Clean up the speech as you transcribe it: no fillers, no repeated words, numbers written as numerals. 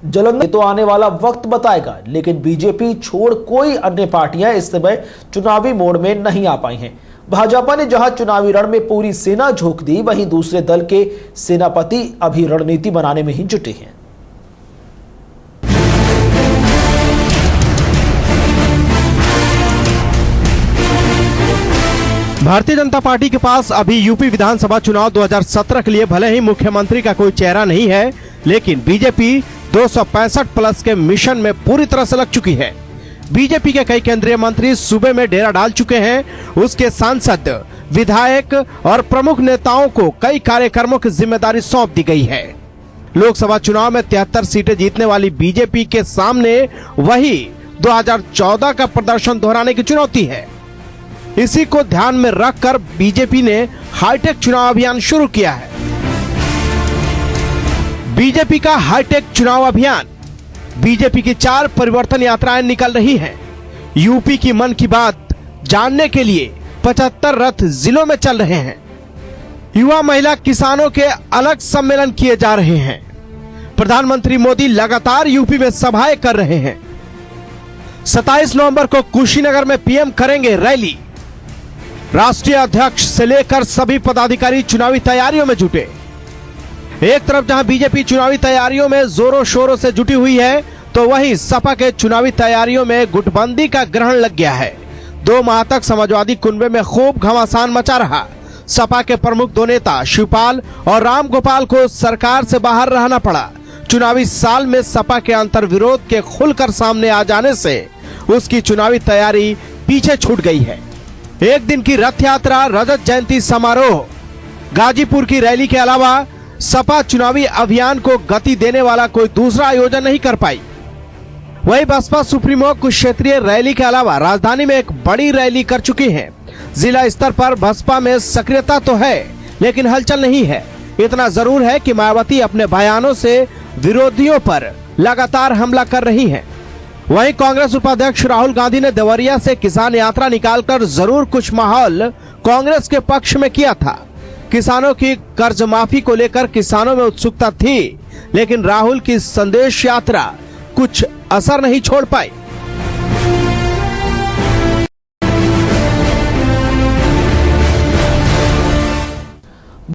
जालंधर तो आने वाला वक्त बताएगा, लेकिन बीजेपी छोड़ कोई अन्य पार्टियां इस समय चुनावी मोड़ में नहीं आ पाई हैं। भाजपा ने जहां चुनावी रण में पूरी सेना झोंक दी, वहीं दूसरे दल के सेनापति अभी रणनीति बनाने में ही जुटे हैं। भारतीय जनता पार्टी के पास अभी यूपी विधानसभा चुनाव 2017 के लिए भले ही मुख्यमंत्री का कोई चेहरा नहीं है, लेकिन बीजेपी 265 प्लस के मिशन में पूरी तरह से लग चुकी है। बीजेपी के कई केंद्रीय मंत्री सूबे में डेरा डाल चुके हैं। उसके सांसद, विधायक और प्रमुख नेताओं को कई कार्यक्रमों की जिम्मेदारी सौंप दी गई है। लोकसभा चुनाव में 73 सीटें जीतने वाली बीजेपी के सामने वही 2014 का प्रदर्शन दोहराने की चुनौती है। इसी को ध्यान में रखकर बीजेपी ने हाईटेक चुनाव अभियान शुरू किया है। बीजेपी का हाईटेक चुनाव अभियान। बीजेपी की 4 परिवर्तन यात्राएं निकल रही हैं। यूपी की मन की बात जानने के लिए 75 रथ जिलों में चल रहे हैं। युवा, महिला, किसानों के अलग सम्मेलन किए जा रहे हैं। प्रधानमंत्री मोदी लगातार यूपी में सभाएं कर रहे हैं। 27 नवंबर को कुशीनगर में पीएम करेंगे रैली। राष्ट्रीय अध्यक्ष से लेकर सभी पदाधिकारी चुनावी तैयारियों में जुटे। एक तरफ जहां बीजेपी चुनावी तैयारियों में जोरों शोरों से जुटी हुई है, तो वहीं सपा के चुनावी तैयारियों में गुटबंदी का ग्रहण लग गया है। 2 माह तक समाजवादी कुनबे में खूब घमासान मचा रहा। सपा के प्रमुख 2 नेता शिवपाल और राम गोपाल को सरकार से बाहर रहना पड़ा। चुनावी साल में सपा के अंतर्विरोध के खुलकर सामने आ जाने से उसकी चुनावी तैयारी पीछे छूट गई है। एक दिन की रथ यात्रा, रजत जयंती समारोह, गाजीपुर की रैली के अलावा सपा चुनावी अभियान को गति देने वाला कोई दूसरा आयोजन नहीं कर पाई। वही बसपा सुप्रीमो कुछ क्षेत्रीय रैली के अलावा राजधानी में एक बड़ी रैली कर चुकी है। जिला स्तर पर बसपा में सक्रियता तो है, लेकिन हलचल नहीं है। इतना जरूर है कि मायावती अपने बयानों से विरोधियों पर लगातार हमला कर रही हैं। वहीं कांग्रेस उपाध्यक्ष राहुल गांधी ने देवरिया से किसान यात्रा निकालकर जरूर कुछ माहौल कांग्रेस के पक्ष में किया था। किसानों की कर्ज माफी को लेकर किसानों में उत्सुकता थी, लेकिन राहुल की संदेश यात्रा कुछ असर नहीं छोड़ पाई।